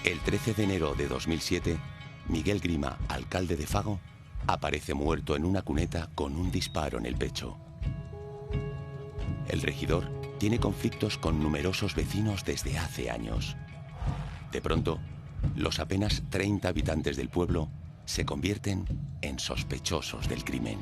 El 13 de enero de 2007, Miguel Grima, alcalde de Fago, aparece muerto en una cuneta con un disparo en el pecho. El regidor tiene conflictos con numerosos vecinos desde hace años. De pronto, los apenas 30 habitantes del pueblo se convierten en sospechosos del crimen.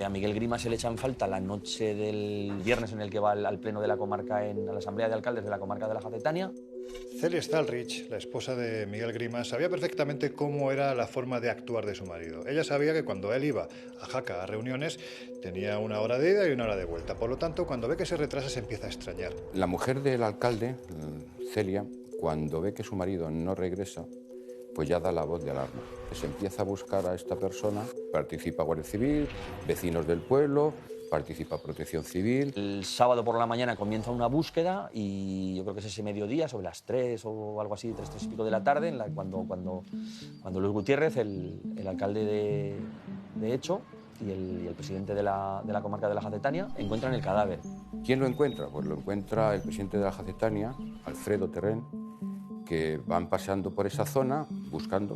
A Miguel Grima se le echa en falta la noche del viernes en el que va al pleno de la comarca, a la asamblea de alcaldes de la comarca de la Jacetania. Celia Stalrich, la esposa de Miguel Grima, sabía perfectamente cómo era la forma de actuar de su marido. Ella sabía que cuando él iba a Jaca a reuniones tenía una hora de ida y una hora de vuelta. Por lo tanto, cuando ve que se retrasa se empieza a extrañar. La mujer del alcalde, Celia, cuando ve que su marido no regresa, pues ya da la voz de alarma. Se empieza a buscar a esta persona, participa Guardia Civil, vecinos del pueblo, participa Protección Civil. El sábado por la mañana comienza una búsqueda y yo creo que es ese mediodía, sobre las 3 o algo así, 3 y pico de la tarde, cuando Luis Gutiérrez, el alcalde de Hecho y el presidente de la comarca de la Jacetania encuentran el cadáver. ¿Quién lo encuentra? Pues lo encuentra el presidente de la Jacetania, Alfredo Terrén, que van paseando por esa zona,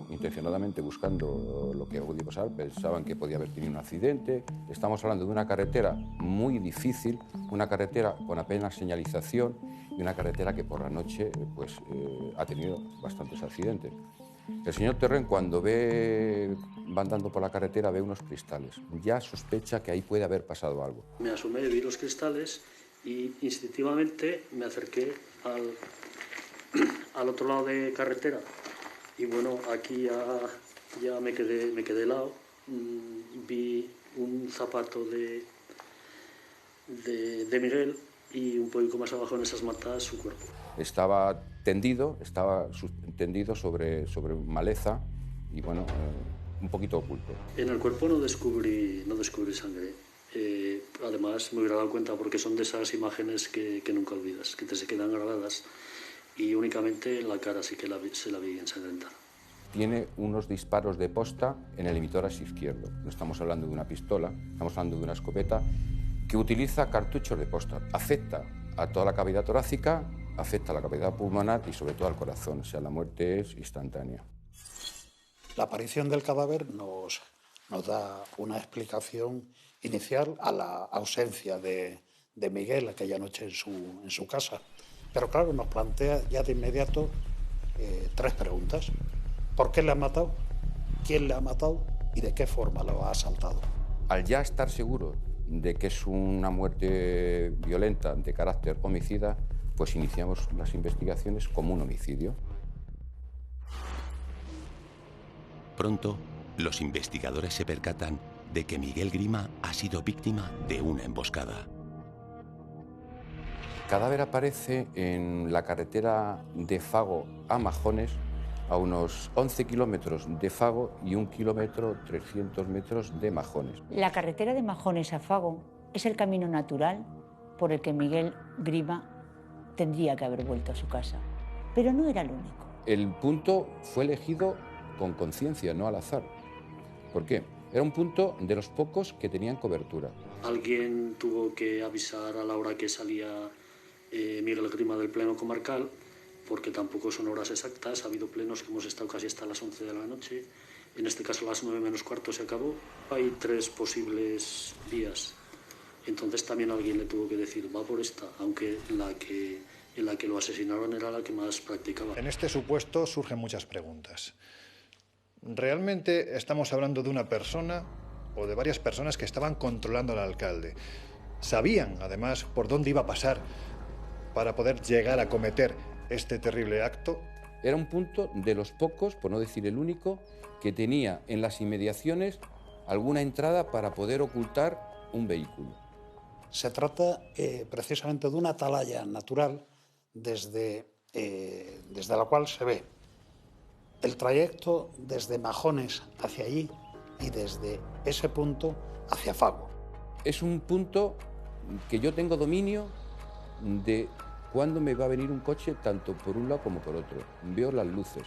intencionadamente buscando lo que podía pasar. Pensaban que podía haber tenido un accidente. Estamos hablando de una carretera muy difícil, una carretera con apenas señalización y una carretera que por la noche ha tenido bastantes accidentes. El señor Terrén, cuando va andando por la carretera, ve unos cristales. Ya sospecha que ahí puede haber pasado algo. Me asomé, vi los cristales y instintivamente me acerqué al otro lado de carretera y bueno, aquí ya me quedé helado. Vi un zapato de Miguel y un poquito más abajo en esas matas su cuerpo. Estaba tendido sobre maleza y bueno, un poquito oculto. En el cuerpo no descubrí sangre. Además me hubiera dado cuenta porque son de esas imágenes que nunca olvidas, que te se quedan grabadas. Y únicamente en la cara sí que se la vi ensangrentada. Tiene unos disparos de posta en el emitórax izquierdo. No estamos hablando de una pistola, estamos hablando de una escopeta que utiliza cartuchos de posta. Afecta a toda la cavidad torácica, afecta a la cavidad pulmonar y sobre todo al corazón. O sea, la muerte es instantánea. La aparición del cadáver nos da una explicación inicial a la ausencia de Miguel aquella noche en su casa. Pero claro, nos plantea ya de inmediato 3 preguntas. ¿Por qué le han matado? ¿Quién le ha matado? ¿Y de qué forma lo ha asaltado? Al ya estar seguro de que es una muerte violenta de carácter homicida, pues iniciamos las investigaciones como un homicidio. Pronto, los investigadores se percatan de que Miguel Grima ha sido víctima de una emboscada. El cadáver aparece en la carretera de Fago a Majones, a unos 11 kilómetros de Fago y 1 kilómetro 300 metros de Majones. La carretera de Majones a Fago es el camino natural por el que Miguel Grima tendría que haber vuelto a su casa, pero no era el único. El punto fue elegido con conciencia, no al azar. ¿Por qué? Era un punto de los pocos que tenían cobertura. Alguien tuvo que avisar a la hora que salía Miguel Grima del pleno comarcal, porque tampoco son horas exactas. Ha habido plenos que hemos estado casi hasta las 11 de la noche. En este caso a las 9 menos cuarto se acabó. Hay 3 posibles vías. Entonces también alguien le tuvo que decir, va por esta, aunque en la que lo asesinaron era la que más practicaba. En este supuesto surgen muchas preguntas. ¿Realmente estamos hablando de una persona o de varias personas que estaban controlando al alcalde? Sabían, además, por dónde iba a pasar para poder llegar a cometer este terrible acto. Era un punto de los pocos, por no decir el único, que tenía en las inmediaciones alguna entrada para poder ocultar un vehículo. Se trata precisamente de una atalaya natural desde la cual se ve el trayecto desde Majones hacia allí y desde ese punto hacia Fago. Es un punto que yo tengo dominio de cuándo me va a venir un coche, tanto por un lado como por otro. Veo las luces,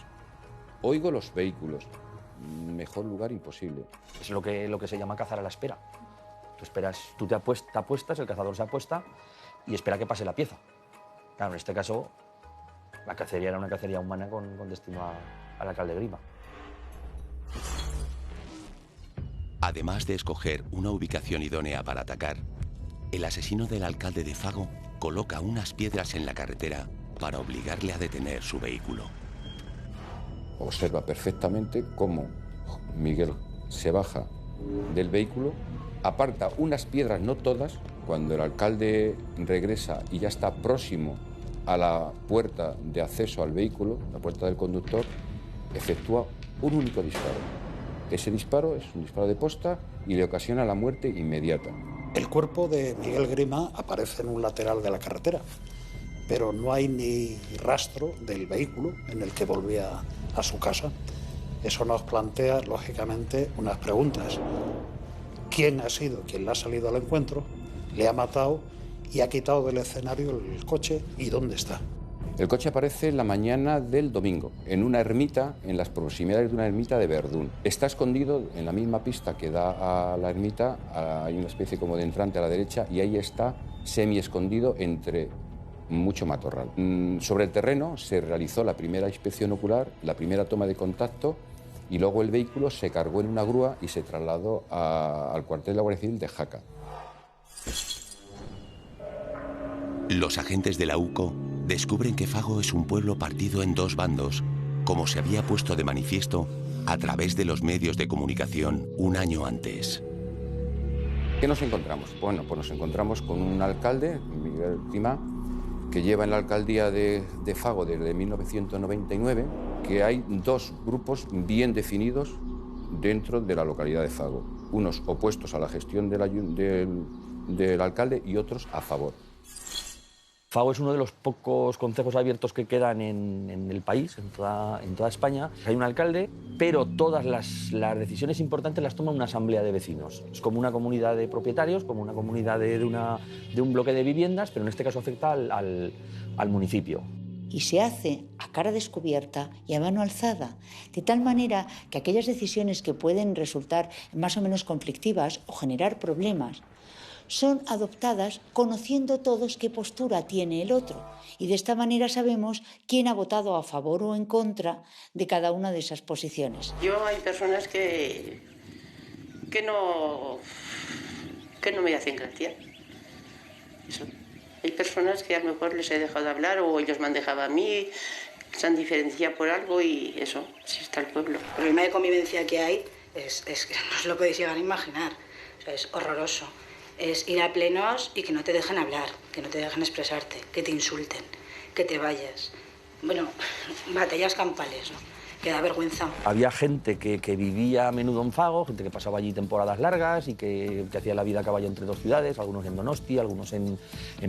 oigo los vehículos. Mejor lugar imposible. Es lo que se llama cazar a la espera. Tú esperas, tú te apuestas, el cazador se apuesta y espera que pase la pieza. Claro, en este caso, la cacería era una cacería humana con destino al alcalde Grima. Además de escoger una ubicación idónea para atacar, el asesino del alcalde de Fago coloca unas piedras en la carretera para obligarle a detener su vehículo. Observa perfectamente cómo Miguel se baja del vehículo, aparta unas piedras, no todas. Cuando el alcalde regresa y ya está próximo a la puerta de acceso al vehículo, la puerta del conductor, efectúa un único disparo. Ese disparo es un disparo de posta y le ocasiona la muerte inmediata. El cuerpo de Miguel Grima aparece en un lateral de la carretera, pero no hay ni rastro del vehículo en el que volvía a su casa. Eso nos plantea, lógicamente, unas preguntas. ¿Quién ha sido quien le ha salido al encuentro, le ha matado y ha quitado del escenario el coche y dónde está? El coche aparece en la mañana del domingo, en una ermita, en las proximidades de una ermita de Verdún. Está escondido en la misma pista que da a la ermita, hay una especie como de entrante a la derecha y ahí está semi-escondido entre mucho matorral. Sobre el terreno se realizó la primera inspección ocular, la primera toma de contacto y luego el vehículo se cargó en una grúa y se trasladó al cuartel de la Guardia Civil de Jaca. Los agentes de la UCO descubren que Fago es un pueblo partido en dos bandos, como se había puesto de manifiesto a través de los medios de comunicación un año antes. ¿Qué nos encontramos? Bueno, pues nos encontramos con un alcalde, Miguel Grima, que lleva en la alcaldía de Fago desde 1999, que hay dos grupos bien definidos dentro de la localidad de Fago. Unos opuestos a la gestión del alcalde y otros a favor. Fago es uno de los pocos concejos abiertos que quedan en el país, en toda España. Hay un alcalde, pero todas las decisiones importantes las toma una asamblea de vecinos. Es como una comunidad de propietarios, como una comunidad de un bloque de viviendas, pero en este caso afecta al municipio. Y se hace a cara descubierta y a mano alzada, de tal manera que aquellas decisiones que pueden resultar más o menos conflictivas o generar problemas son adoptadas conociendo todos qué postura tiene el otro. Y de esta manera sabemos quién ha votado a favor o en contra de cada una de esas posiciones. Hay personas que no me hacen gracia. Eso. Hay personas que a lo mejor les he dejado de hablar o ellos me han dejado a mí, se han diferenciado por algo y eso, así está el pueblo. El problema de convivencia que hay es que no os lo podéis llegar a imaginar. O sea, es horroroso. Es ir a plenos y que no te dejen hablar, que no te dejen expresarte, que te insulten, que te vayas. Bueno, batallas campales, ¿no? Que da vergüenza. Había gente que vivía a menudo en Fago, gente que pasaba allí temporadas largas y que hacía la vida a caballo entre dos ciudades, algunos en Donosti, algunos en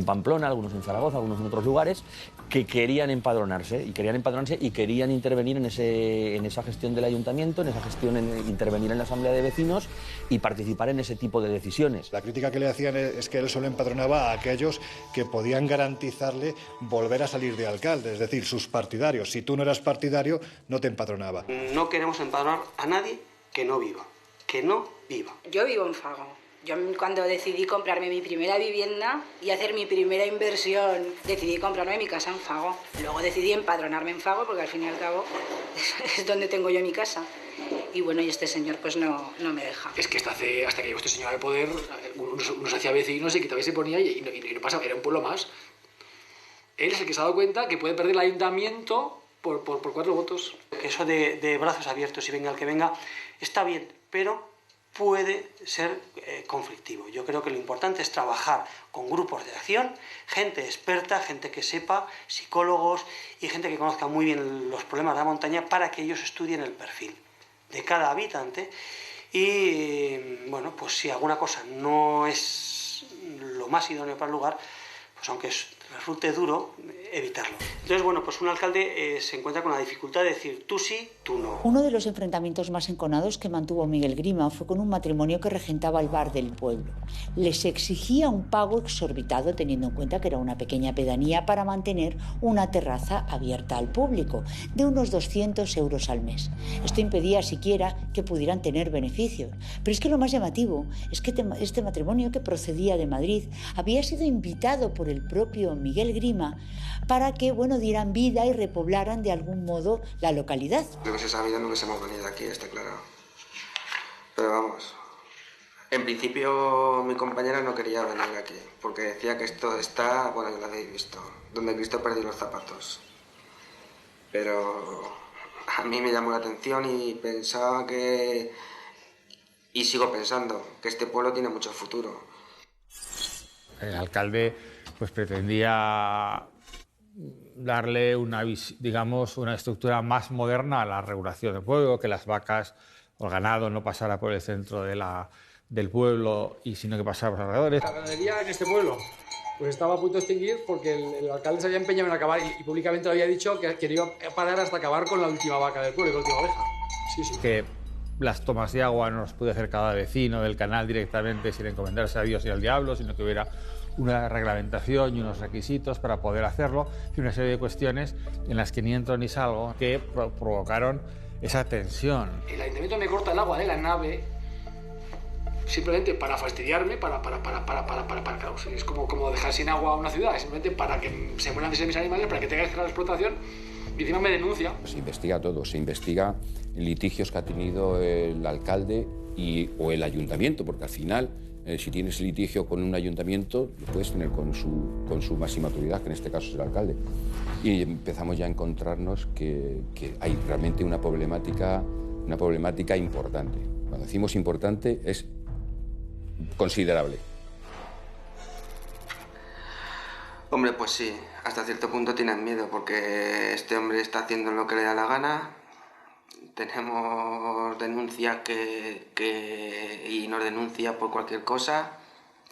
Pamplona, algunos en Zaragoza, algunos en otros lugares, que querían empadronarse y querían intervenir en esa gestión del ayuntamiento, en esa gestión, intervenir en la asamblea de vecinos y participar en ese tipo de decisiones. La crítica que le hacían es que él solo empadronaba a aquellos que podían garantizarle volver a salir de alcalde, es decir, sus partidarios. Si tú no eras partidario, no te empadronaba. No queremos empadronar a nadie que no viva. Que no viva. Yo vivo en Fago. Yo cuando decidí comprarme mi primera vivienda y hacer mi primera inversión, decidí comprarme mi casa en Fago. Luego decidí empadronarme en Fago porque al fin y al cabo es donde tengo yo mi casa. Y bueno, y este señor pues no me deja. Es que hasta que llegó este señor al poder, uno se hacía vecino, se quitaba y se ponía y no pasaba, era un pueblo más. Él es el que se ha dado cuenta que puede perder el ayuntamiento por 4 votos. Eso de brazos abiertos y venga el que venga está bien, pero puede ser conflictivo. Yo creo que lo importante es trabajar con grupos de acción, gente experta, gente que sepa, psicólogos y gente que conozca muy bien los problemas de la montaña para que ellos estudien el perfil de cada habitante y, bueno, pues si alguna cosa no es lo más idóneo para el lugar, pues aunque resulte duro, evitarlo. Entonces, bueno, pues un alcalde se encuentra con la dificultad de decir tú sí, tú no. Uno de los enfrentamientos más enconados que mantuvo Miguel Grima fue con un matrimonio que regentaba el bar del pueblo. Les exigía un pago exorbitado, teniendo en cuenta que era una pequeña pedanía, para mantener una terraza abierta al público, de unos 200 euros al mes. Esto impedía siquiera que pudieran tener beneficios. Pero es que lo más llamativo es que este matrimonio, que procedía de Madrid, había sido invitado por el propio Miguel Grima para que, bueno, dieran vida y repoblaran de algún modo la localidad. Si hubiese sabido no hubiésemos venido aquí, está claro. Pero vamos, en principio mi compañera no quería venir aquí, porque decía que esto está, bueno, ya lo habéis visto, donde Cristo perdió los zapatos. Pero a mí me llamó la atención y pensaba que, y sigo pensando, que este pueblo tiene mucho futuro. El alcalde pues pretendía darle una estructura más moderna a la regulación del pueblo, que las vacas o el ganado no pasara por el centro del pueblo, sino que pasara por los alrededores. La ganadería en este pueblo pues estaba a punto de extinguir porque el alcalde se había empeñado en acabar y públicamente lo había dicho que quería parar hasta acabar con la última vaca del pueblo, con la última oveja. Sí. Que las tomas de agua no las puede hacer cada vecino del canal directamente sin encomendarse a Dios y al diablo, sino que hubiera una reglamentación y unos requisitos para poder hacerlo, y una serie de cuestiones en las que ni entro ni salgo, que provocaron esa tensión. El ayuntamiento me corta el agua de la nave simplemente para fastidiarme, claro, es como dejar sin agua a una ciudad, simplemente para que se mueran mis animales, para que tenga que cerrar la explotación, y encima me denuncia. Se investiga todo, se investiga litigios que ha tenido el alcalde o el ayuntamiento, porque al final, si tienes litigio con un ayuntamiento, lo puedes tener con su máxima autoridad, que en este caso es el alcalde. Y empezamos ya a encontrarnos que hay realmente una problemática importante. Cuando decimos importante, es considerable. Hombre, pues sí, hasta cierto punto tienen miedo, porque este hombre está haciendo lo que le da la gana. Tenemos denuncias y nos denuncia por cualquier cosa,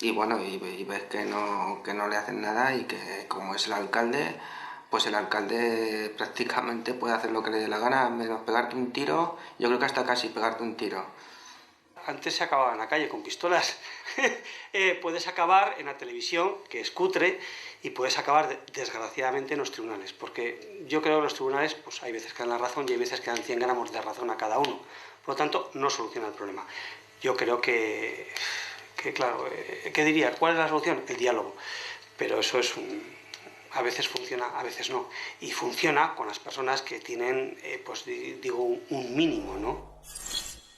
y bueno, y ves que no le hacen nada, y que como es el alcalde, pues el alcalde prácticamente puede hacer lo que le dé la gana, menos pegarte un tiro, yo creo que hasta casi pegarte un tiro. Antes se acababa en la calle con pistolas. Puedes acabar en la televisión, que es cutre, y puedes acabar, desgraciadamente, en los tribunales. Porque yo creo que los tribunales, pues hay veces que dan la razón y hay veces que dan 100 gramos de razón a cada uno. Por lo tanto, no soluciona el problema. Yo creo que claro, ¿qué diría? ¿Cuál es la solución? El diálogo. Pero eso es a veces funciona, a veces no. Y funciona con las personas que tienen, pues digo, un mínimo, ¿no?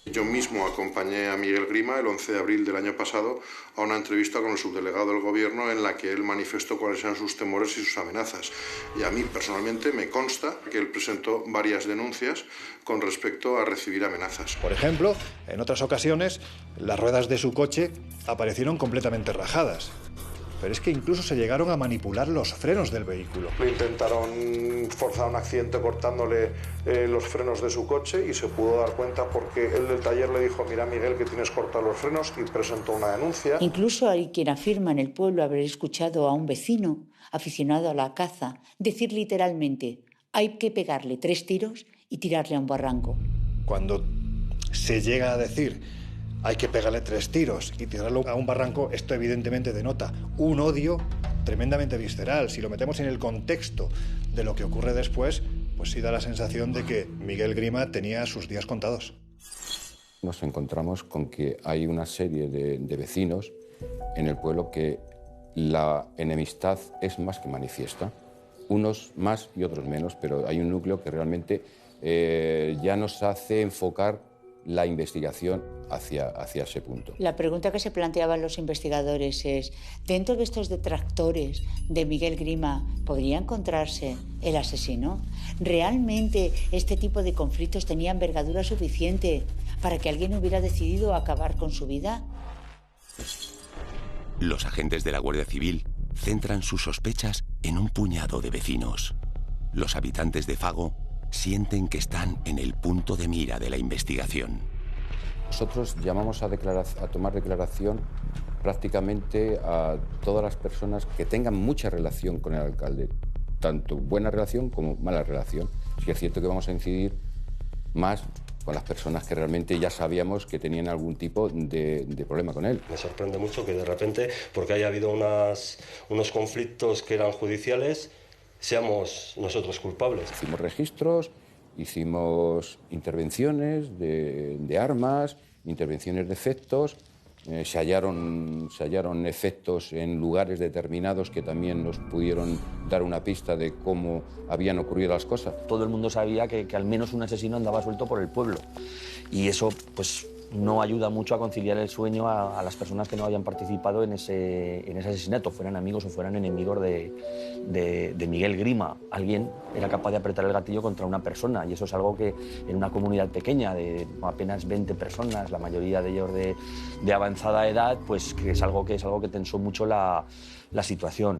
Yo mismo acompañé a Miguel Grima el 11 de abril del año pasado a una entrevista con el subdelegado del Gobierno en la que él manifestó cuáles eran sus temores y sus amenazas. Y a mí personalmente me consta que él presentó varias denuncias con respecto a recibir amenazas. Por ejemplo, en otras ocasiones, las ruedas de su coche aparecieron completamente rajadas. Pero es que incluso se llegaron a manipular los frenos del vehículo. Le intentaron forzar un accidente cortándole los frenos de su coche y se pudo dar cuenta porque él del taller le dijo: mira, Miguel, que tienes cortados los frenos, y presentó una denuncia. Incluso hay quien afirma en el pueblo haber escuchado a un vecino aficionado a la caza decir literalmente: hay que pegarle 3 tiros y tirarle a un barranco. Cuando se llega a decir hay que pegarle 3 tiros y tirarlo a un barranco, esto evidentemente denota un odio tremendamente visceral. Si lo metemos en el contexto de lo que ocurre después, pues sí da la sensación de que Miguel Grima tenía sus días contados. Nos encontramos con que hay una serie de vecinos en el pueblo que la enemistad es más que manifiesta. Unos más y otros menos, pero hay un núcleo que realmente ya nos hace enfocar la investigación hacia ese punto. La pregunta que se planteaban los investigadores es: ¿dentro de estos detractores de Miguel Grima podría encontrarse el asesino? ¿Realmente este tipo de conflictos tenía envergadura suficiente para que alguien hubiera decidido acabar con su vida? Los agentes de la Guardia Civil centran sus sospechas en un puñado de vecinos. Los habitantes de Fago sienten que están en el punto de mira de la investigación. Nosotros llamamos a tomar declaración prácticamente a todas las personas que tengan mucha relación con el alcalde, tanto buena relación como mala relación. Sí es cierto que vamos a incidir más con las personas que realmente ya sabíamos que tenían algún tipo de problema con él. Me sorprende mucho que de repente, porque haya habido unos conflictos que eran judiciales, seamos nosotros culpables. Hicimos registros, hicimos intervenciones de armas, intervenciones de efectos, se hallaron efectos en lugares determinados que también nos pudieron dar una pista de cómo habían ocurrido las cosas. Todo el mundo sabía que al menos un asesino andaba suelto por el pueblo y eso pues no ayuda mucho a conciliar el sueño a las personas que no habían participado en ese asesinato, fueran amigos o fueran enemigos de Miguel Grima. Alguien era capaz de apretar el gatillo contra una persona y eso es algo que en una comunidad pequeña de apenas 20 personas, la mayoría de ellos de avanzada edad, pues que es algo que tensó mucho la situación.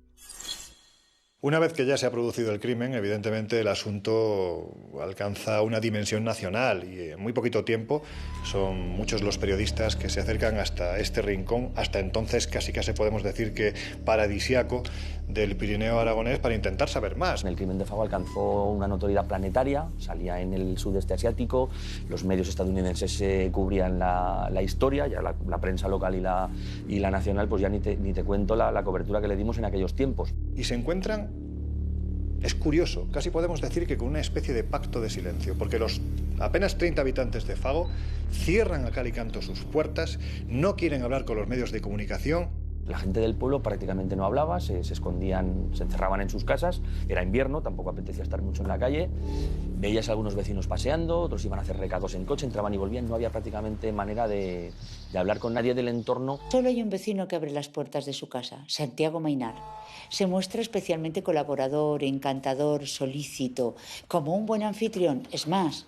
Una vez que ya se ha producido el crimen, evidentemente el asunto alcanza una dimensión nacional y en muy poquito tiempo son muchos los periodistas que se acercan hasta este rincón, hasta entonces casi podemos decir que paradisiaco del Pirineo aragonés, para intentar saber más. El crimen de Fago alcanzó una notoriedad planetaria, salía en el sudeste asiático, los medios estadounidenses cubrían la historia, ya la prensa local y la nacional, pues ya ni te cuento la cobertura que le dimos en aquellos tiempos. Y se encuentran, es curioso, casi podemos decir que con una especie de pacto de silencio, porque los apenas 30 habitantes de Fago cierran a cal y canto sus puertas, no quieren hablar con los medios de comunicación. La gente del pueblo prácticamente no hablaba, se escondían, se encerraban en sus casas, era invierno, tampoco apetecía estar mucho en la calle, veías a algunos vecinos paseando, otros iban a hacer recados en coche, entraban y volvían, no había prácticamente manera de hablar con nadie del entorno. Solo hay un vecino que abre las puertas de su casa, Santiago Mainar. Se muestra especialmente colaborador, encantador, solícito, como un buen anfitrión, es más,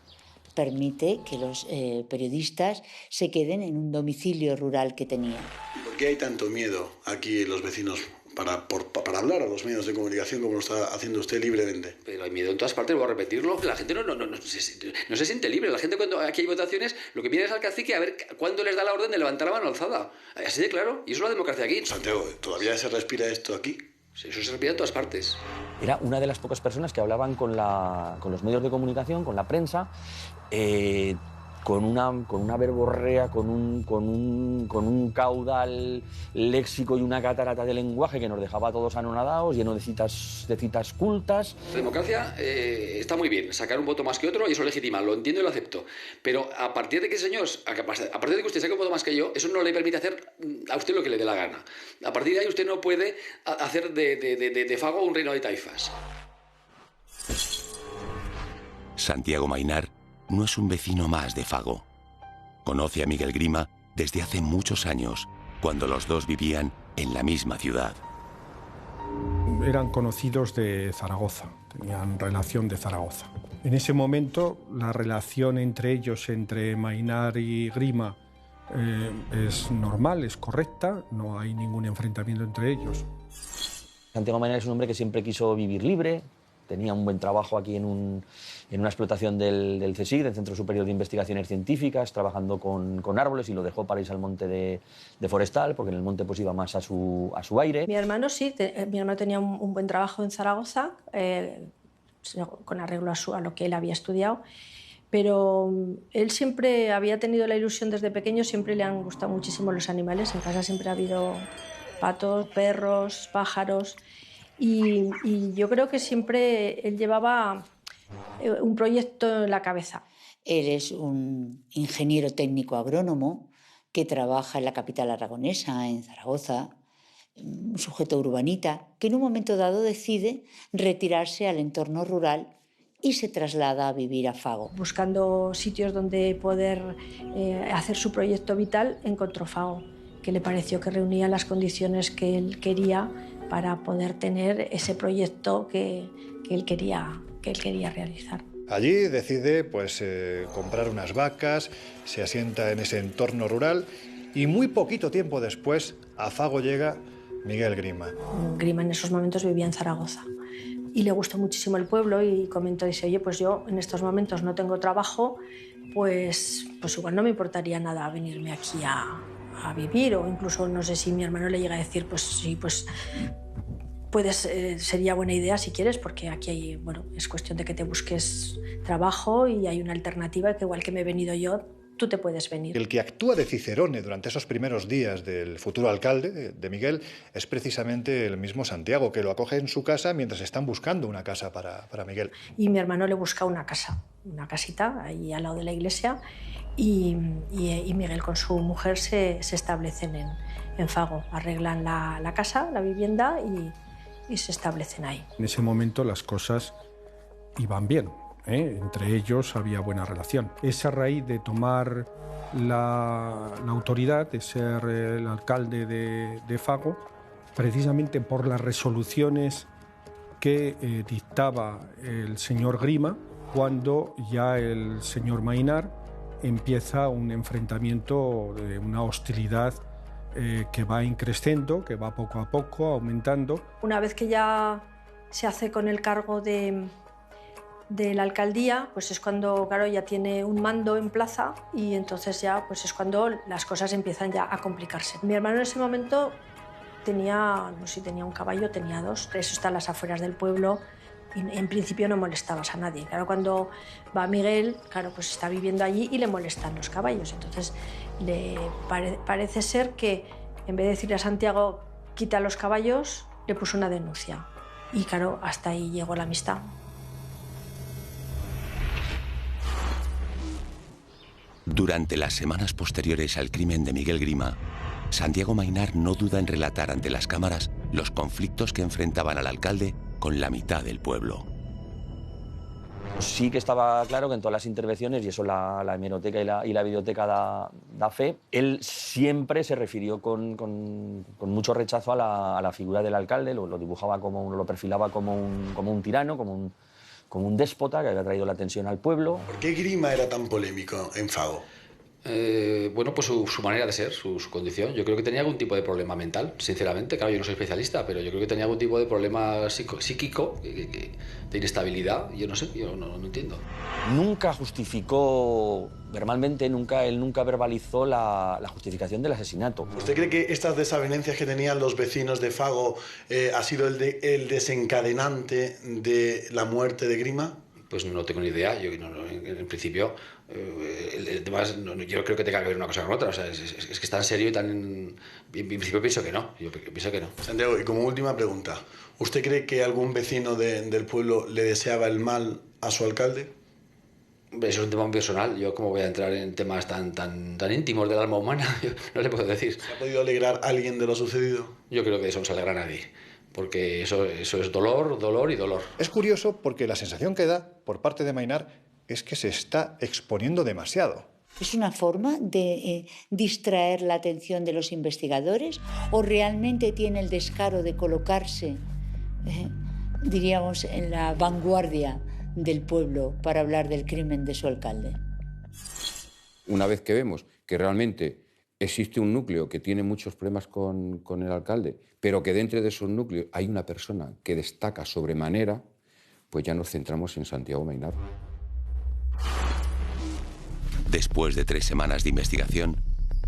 permite que los periodistas se queden en un domicilio rural que tenían. ¿Por qué hay tanto miedo aquí los vecinos para hablar a los medios de comunicación como lo está haciendo usted libremente? Pero hay miedo en todas partes, voy a repetirlo. La gente no se siente libre. La gente cuando aquí hay votaciones, lo que viene es al cacique a ver cuándo les da la orden de levantar la mano alzada. Así de claro. Y eso es la democracia aquí. Santiago, ¿todavía se respira esto aquí? Sí, eso se respira en todas partes. Era una de las pocas personas que hablaban con los medios de comunicación, con la prensa, con una verborrea, con un caudal léxico y una catarata de lenguaje que nos dejaba a todos anonadados, lleno de citas cultas. La democracia está muy bien, sacar un voto más que otro y eso legitima, lo entiendo y lo acepto. Pero a partir de que, señores, a partir de que usted saque un voto más que yo, eso no le permite hacer a usted lo que le dé la gana. A partir de ahí usted no puede hacer de Fago un reino de taifas. Santiago Mainar no es un vecino más de Fago. Conoce a Miguel Grima desde hace muchos años, cuando los dos vivían en la misma ciudad. Eran conocidos de Zaragoza, tenían relación de Zaragoza. En ese momento la relación entre ellos, entre Mainar y Grima, es normal, es correcta, no hay ningún enfrentamiento entre ellos. Santiago Mainar es un hombre que siempre quiso vivir libre, tenía un buen trabajo aquí en una explotación del CSIC, del Centro Superior de Investigaciones Científicas, trabajando con árboles, y lo dejó para irse al monte de forestal, porque en el monte pues iba más a su aire. Mi hermano sí, mi hermano tenía un buen trabajo en Zaragoza, con arreglo a lo que él había estudiado, pero él siempre había tenido la ilusión desde pequeño, siempre le han gustado muchísimo los animales, en casa siempre ha habido patos, perros, pájaros, y yo creo que siempre él llevaba un proyecto en la cabeza. Él es un ingeniero técnico agrónomo que trabaja en la capital aragonesa, en Zaragoza, un sujeto urbanita que en un momento dado decide retirarse al entorno rural y se traslada a vivir a Fago. Buscando sitios donde poder hacer su proyecto vital, encontró Fago, que le pareció que reunía las condiciones que él quería para poder tener ese proyecto que él quería realizar. Allí decide comprar unas vacas, se asienta en ese entorno rural y muy poquito tiempo después a Fago llega Miguel Grima. Grima en esos momentos vivía en Zaragoza y le gustó muchísimo el pueblo y comentó, dice, oye, pues yo en estos momentos no tengo trabajo, pues igual no me importaría nada venirme aquí a a vivir, o incluso no sé si mi hermano le llega a decir, pues sí, pues sería buena idea si quieres, porque aquí hay, bueno, es cuestión de que te busques trabajo y hay una alternativa que igual que me he venido yo, tú te puedes venir. El que actúa de cicerone durante esos primeros días del futuro alcalde de Miguel es precisamente el mismo Santiago, que lo acoge en su casa mientras están buscando una casa para Miguel. Y mi hermano le busca una casa, una casita ahí al lado de la iglesia, y Miguel con su mujer se establecen en Fago, arreglan la casa, la vivienda y se establecen ahí. En ese momento las cosas iban bien, ¿eh? Entre ellos había buena relación. Es a raíz de tomar la autoridad, de ser el alcalde de Fago, precisamente por las resoluciones que dictaba el señor Grima, cuando ya el señor Maynar empieza un enfrentamiento, una hostilidad que va increciendo, que va poco a poco aumentando. Una vez que ya se hace con el cargo de la alcaldía, pues es cuando, claro, ya tiene un mando en plaza, y entonces ya pues es cuando las cosas empiezan ya a complicarse. Mi hermano en ese momento tenía, no sé si tenía un caballo, tenía 2. Eso está a las afueras del pueblo y en principio no molestabas a nadie. Claro, cuando va Miguel, claro, pues está viviendo allí y le molestan los caballos. Entonces parece ser que en vez de decirle a Santiago quita los caballos, le puso una denuncia. Y claro, hasta ahí llegó la amistad. Durante las semanas posteriores al crimen de Miguel Grima, Santiago Maynar no duda en relatar ante las cámaras los conflictos que enfrentaban al alcalde con la mitad del pueblo. Sí que estaba claro que en todas las intervenciones, y eso la hemeroteca y la videoteca da fe, él siempre se refirió con mucho rechazo a la figura del alcalde, lo dibujaba lo perfilaba como un tirano, como un déspota que había traído la tensión al pueblo. ¿Por qué Grima era tan polémico en Fago? Bueno, pues su manera de ser, su condición. Yo creo que tenía algún tipo de problema mental, sinceramente. Claro, yo no soy especialista, pero yo creo que tenía algún tipo de problema psíquico, de inestabilidad. Yo no sé, yo no entiendo. Nunca justificó verbalmente, él nunca verbalizó la justificación del asesinato. ¿Usted cree que estas desavenencias que tenían los vecinos de Fago ha sido el desencadenante de la muerte de Grima? Pues no tengo ni idea. Yo en principio, además, yo creo que tenga que ver una cosa con otra. O sea, es que es tan serio y tan... En principio pienso que no. Yo pienso que no. Santiago, y como última pregunta, ¿usted cree que algún vecino del pueblo le deseaba el mal a su alcalde? Eso es un tema muy personal. Yo cómo voy a entrar en temas tan íntimos del alma humana, yo no le puedo decir. ¿Se ha podido alegrar a alguien de lo sucedido? Yo creo que eso no se alegra a nadie, porque eso es dolor y dolor. Es curioso porque la sensación que da por parte de Maynar es que se está exponiendo demasiado. ¿Es una forma de distraer la atención de los investigadores o realmente tiene el descaro de colocarse, diríamos, en la vanguardia del pueblo para hablar del crimen de su alcalde? Una vez que vemos que realmente existe un núcleo que tiene muchos problemas con el alcalde, pero que dentro de esos núcleos hay una persona que destaca sobremanera, pues ya nos centramos en Santiago Maynar. Después de 3 semanas de investigación,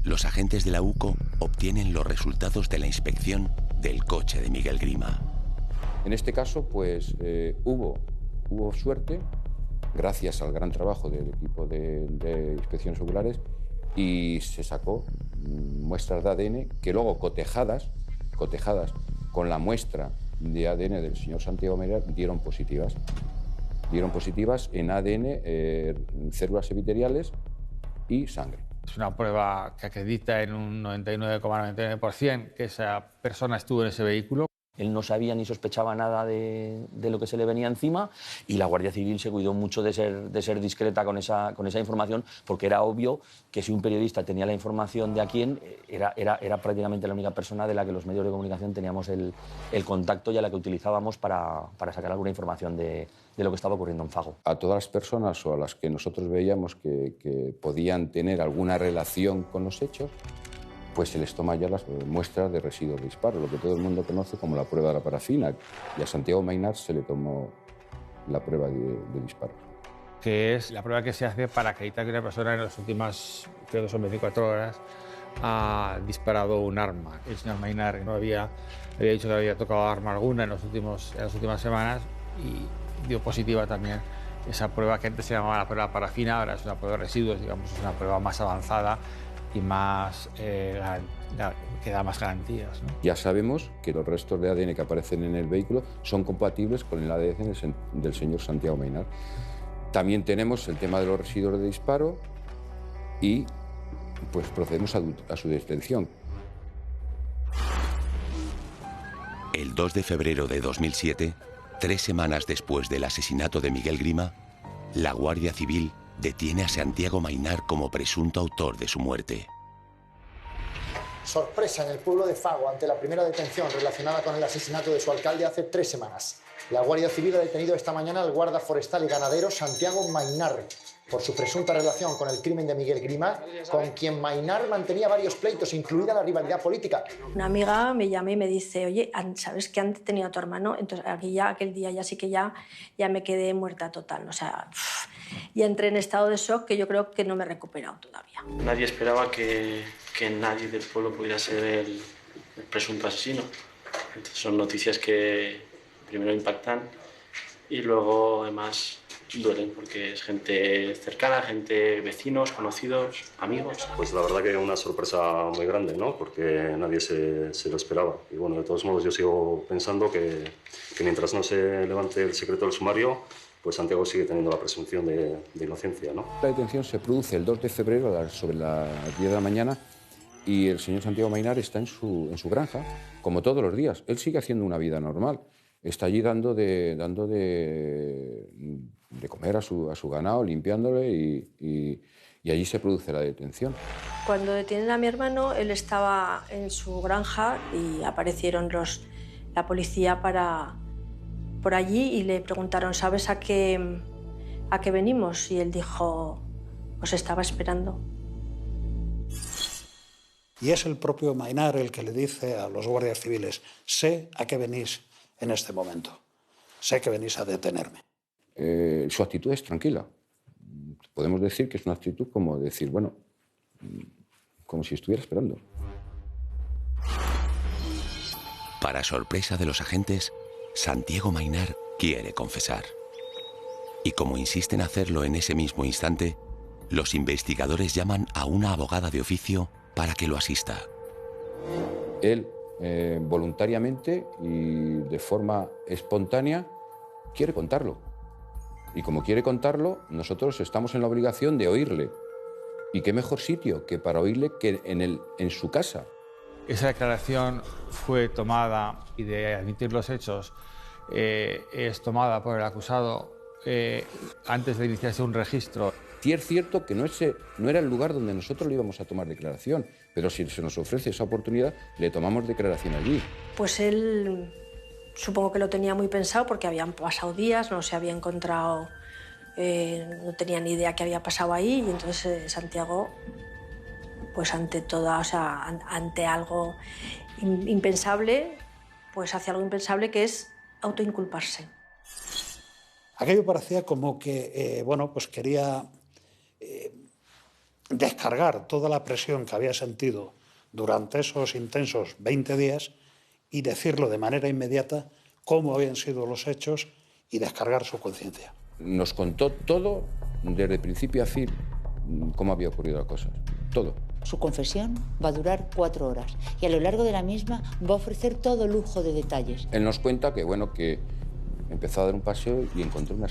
los agentes de la UCO obtienen los resultados de la inspección del coche de Miguel Grima. En este caso, pues hubo suerte, gracias al gran trabajo del equipo de inspecciones oculares, y se sacó muestras de ADN que luego cotejadas con la muestra de ADN del señor Santiago Maynar dieron positivas en ADN, células epiteliales y sangre. Es una prueba que acredita en un 99,99% que esa persona estuvo en ese vehículo. Él no sabía ni sospechaba nada de lo que se le venía encima, y la Guardia Civil se cuidó mucho de ser discreta con esa información, porque era obvio que si un periodista tenía la información de a quién, era prácticamente la única persona de la que los medios de comunicación teníamos el contacto y a la que utilizábamos para sacar alguna información de lo que estaba ocurriendo en Fago. A todas las personas o a las que nosotros veíamos que podían tener alguna relación con los hechos, pues se les toma ya las muestras de residuos de disparo, lo que todo el mundo conoce como la prueba de la parafina. Y a Santiago Maynar se le tomó la prueba de disparo. Que es la prueba que se hace para acreditar que una persona en las últimas, creo que son 24 horas, ha disparado un arma. El señor Maynar no había dicho que había tocado arma alguna en las últimas semanas y dio positiva también esa prueba que antes se llamaba la prueba parafina, ahora es una prueba de residuos, digamos, es una prueba más avanzada y más que da más garantías, ¿no? Ya sabemos que los restos de ADN que aparecen en el vehículo son compatibles con el ADN del señor Santiago Maynar. También tenemos el tema de los residuos de disparo y pues procedemos a su detención. El 2 de febrero de 2007, 3 semanas después del asesinato de Miguel Grima, la Guardia Civil detiene a Santiago Maynar como presunto autor de su muerte. Sorpresa en el pueblo de Fago ante la primera detención relacionada con el asesinato de su alcalde hace 3 semanas. La Guardia Civil ha detenido esta mañana al guarda forestal y ganadero Santiago Maynar por su presunta relación con el crimen de Miguel Grima, con quien Maynar mantenía varios pleitos, incluida la rivalidad política. Una amiga me llama y me dice, oye, ¿sabes que han detenido a tu hermano? Entonces aquel día ya sí que ya me quedé muerta total. O sea, ya entré en estado de shock que yo creo que no me he recuperado todavía. Nadie esperaba que nadie del pueblo pudiera ser el presunto asesino. Entonces son noticias que primero impactan y luego además duelen porque es gente cercana, gente, vecinos, conocidos, amigos. Pues la verdad que una sorpresa muy grande, ¿no? Porque nadie se lo esperaba. Y bueno, de todos modos yo sigo pensando que mientras no se levante el secreto del sumario, pues Santiago sigue teniendo la presunción de inocencia, ¿no? La detención se produce el 2 de febrero sobre las 10 de la mañana y el señor Santiago Maynar está en su granja, como todos los días. Él sigue haciendo una vida normal. Está allí dando de comer a su ganado, limpiándole y allí se produce la detención. Cuando detienen a mi hermano, él estaba en su granja y aparecieron la policía por allí y le preguntaron, ¿sabes a qué venimos? Y él dijo, os estaba esperando. Y es el propio Maynar el que le dice a los guardias civiles, sé a qué venís en este momento, sé que venís a detenerme. Su actitud es tranquila. Podemos decir que es una actitud como decir, bueno, como si estuviera esperando. Para sorpresa de los agentes, Santiago Maynar quiere confesar. Y como insisten en hacerlo en ese mismo instante, los investigadores llaman a una abogada de oficio para que lo asista. Él, voluntariamente y de forma espontánea, quiere contarlo. Y como quiere contarlo, nosotros estamos en la obligación de oírle. ¿Y qué mejor sitio que para oírle que en su casa? Esa declaración fue tomada, y de admitir los hechos, es tomada por el acusado antes de iniciarse un registro. Sí es cierto que no era el lugar donde nosotros le íbamos a tomar declaración, pero si se nos ofrece esa oportunidad, le tomamos declaración allí. Pues él supongo que lo tenía muy pensado porque habían pasado días, no se había encontrado, no tenía ni idea qué había pasado ahí y entonces Santiago, pues ante algo impensable, pues hace algo impensable que es autoinculparse. Aquello parecía como que, pues quería descargar toda la presión que había sentido durante esos intensos 20 días y decirlo de manera inmediata cómo habían sido los hechos y descargar su conciencia. Nos contó todo, desde principio a fin, cómo había ocurrido las cosas, todo. Su confesión va a durar 4 horas y a lo largo de la misma va a ofrecer todo lujo de detalles. Él nos cuenta que empezó a dar un paseo y encontró una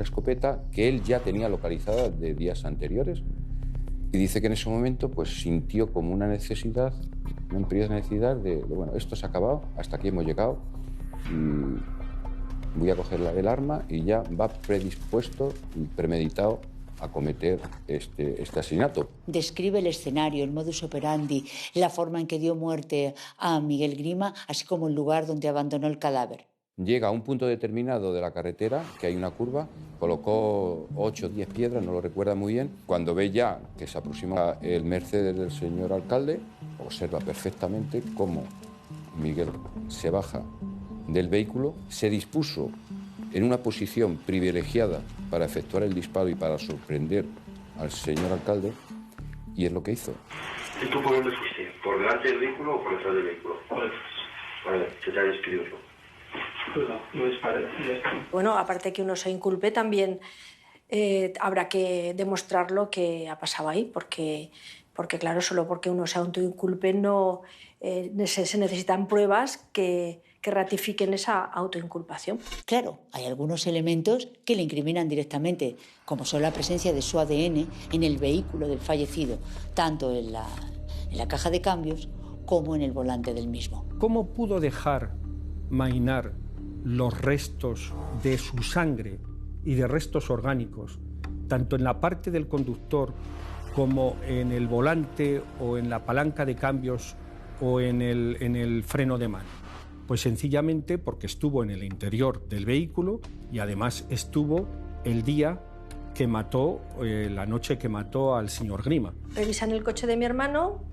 escopeta que él ya tenía localizada de días anteriores y dice que en ese momento pues sintió como una imperiosa necesidad de bueno, esto se ha acabado, hasta aquí hemos llegado y voy a coger el arma y ya va predispuesto y premeditado a cometer este asesinato. Describe el escenario, el modus operandi, la forma en que dio muerte a Miguel Grima, así como el lugar donde abandonó el cadáver. Llega a un punto determinado de la carretera, que hay una curva, colocó 8 o 10 piedras, no lo recuerda muy bien. Cuando ve ya que se aproxima el Mercedes del señor alcalde, observa perfectamente cómo Miguel se baja del vehículo, se dispuso en una posición privilegiada para efectuar el disparo y para sorprender al señor alcalde, y es lo que hizo. ¿Y tú por dónde fuiste? ¿Por delante del vehículo o por detrás del vehículo? Por detrás. Vale, se te ha descrito eso. Pues no disparé. Bueno, aparte que uno se inculpe, también habrá que demostrar lo que ha pasado ahí, porque claro, solo porque uno se autoinculpe no se necesitan pruebas que ratifiquen esa autoinculpación. Claro, hay algunos elementos que le incriminan directamente, como son la presencia de su ADN en el vehículo del fallecido, tanto en la caja de cambios como en el volante del mismo. ¿Cómo pudo dejar Maynar los restos de su sangre y de restos orgánicos, tanto en la parte del conductor como en el volante o en la palanca de cambios o en el freno de mano? Pues sencillamente porque estuvo en el interior del vehículo y además estuvo el día que mató, la noche que mató al señor Grima. Revisan el coche de mi hermano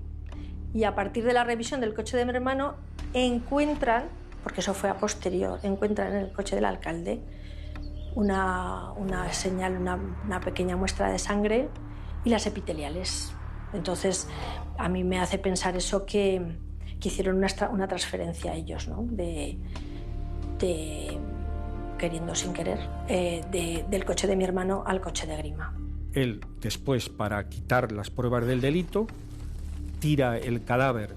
y a partir de la revisión del coche de mi hermano encuentran, porque eso fue a posterior, encuentran en el coche del alcalde una señal, una pequeña muestra de sangre y las epiteliales. Entonces, a mí me hace pensar eso que hicieron una transferencia a ellos, ¿no? de queriendo sin querer, del coche de mi hermano al coche de Grima. Él, después, para quitar las pruebas del delito, tira el cadáver,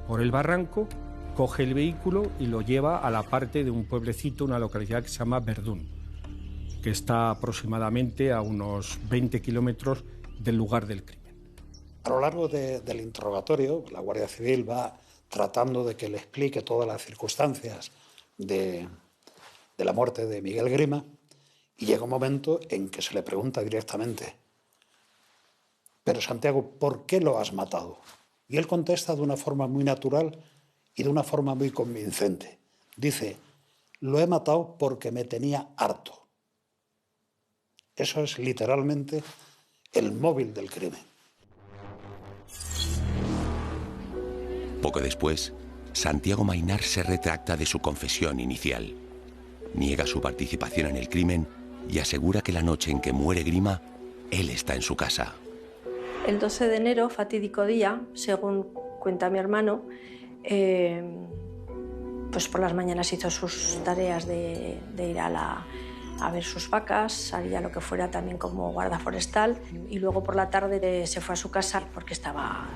por el barranco, coge el vehículo y lo lleva a la parte de un pueblecito, una localidad que se llama Verdún, que está aproximadamente a unos 20 kilómetros del lugar del crimen. A lo largo del interrogatorio, la Guardia Civil va tratando de que le explique todas las circunstancias de la muerte de Miguel Grima y llega un momento en que se le pregunta directamente: pero Santiago, ¿por qué lo has matado? Y él contesta de una forma muy natural y de una forma muy convincente. Dice: lo he matado porque me tenía harto. Eso es literalmente el móvil del crimen. Poco después, Santiago Maynar se retracta de su confesión inicial. Niega su participación en el crimen y asegura que la noche en que muere Grima, él está en su casa. El 12 de enero, fatídico día, según cuenta mi hermano, pues por las mañanas hizo sus tareas de ir a ver sus vacas, salía lo que fuera también como guarda forestal y luego por la tarde se fue a su casa porque estaba